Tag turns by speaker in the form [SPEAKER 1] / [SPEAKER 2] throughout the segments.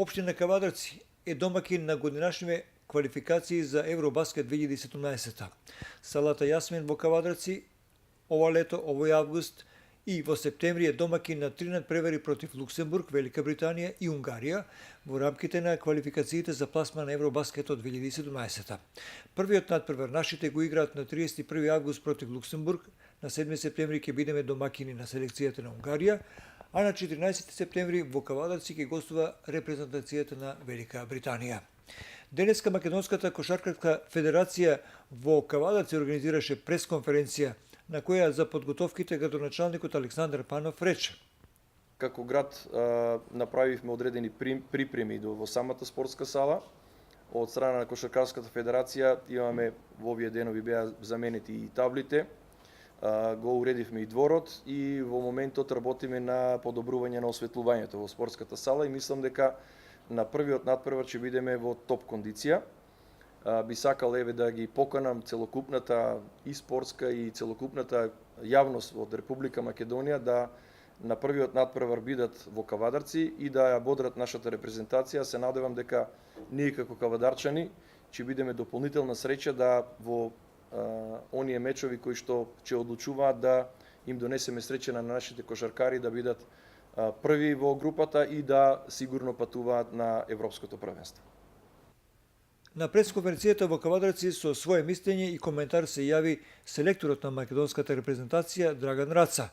[SPEAKER 1] Општина Кавадарци е домакин на годинашниве квалификации за Евробаскет 2017. Салата Јасмин во Кавадарци ова лето, овој август и во септември е домакин на 3 надпревари против Луксембург, Велика Британија и Унгарија во рамките на квалификациите за пласма на Евробаскет од 2017. Првиот надпревар нашите го играат на 31 август против Луксембург, на 7 септември ќе бидеме домакини на селекцијата на Унгарија, а на 14 септември во Кавадарци ќе гостува репрезентацијата на Велика Британија. Денеска Македонската кошаркарска федерација во Кавадарци организираше пресконференција на која за подготовките градоначалникот Александар Панов рече:
[SPEAKER 2] Како град направивме одредени припреми во самата спортска сала. Од страна на Кошаркарската федерација имаме во овие денови беа заменети и таблите, го уредивме и дворот и во моментот работиме на подобрување на осветлувањето во спортската сала и мислам дека на првиот надпревар ќе бидеме во топ кондиција. Би сакал да ги поканам целокупната и спортска и целокупната јавност од Република Македонија да на првиот надпревар бидат во Кавадарци и да ја бодрат нашата репрезентација. Се надевам дека ние како кавадарчани ќе бидеме дополнителна среќа да во оние мечови кои што ќе одлучуваат да им донесеме среќа на нашите кошаркари да бидат први во групата и да сигурно патуваат на Европското првенство.
[SPEAKER 1] На пресконференцијата во Кавадарци со свое мислење и коментар се јави селекторот на македонската репрезентација Драган Раца.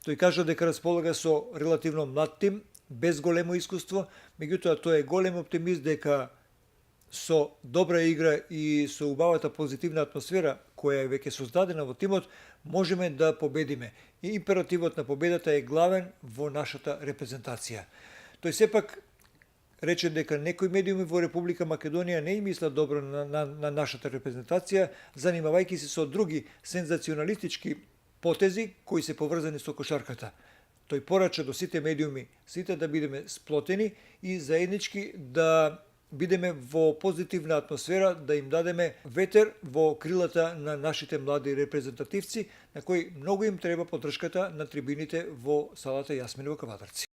[SPEAKER 1] Тој кажа дека располага со релативно млад тим, без големо искуство, меѓутоа тој е голем оптимист дека со добра игра и со убавата позитивна атмосфера која е веќе создадена во тимот, можеме да победиме. И императивот на победата е главен во нашата репрезентација. Тој сепак рече дека некои медиуми во Република Македонија не им мислат добро на нашата репрезентација, занимавајќи се со други сензационалистички потези кои се поврзани со кошарката. Тој порача до сите медиуми, сите да бидеме сплотени и заеднички да бидеме во позитивна атмосфера, да им дадеме ветер во крилата на нашите млади репрезентативци, на кои многу им треба поддршката на трибините во салата Јасмин во Кавадарци.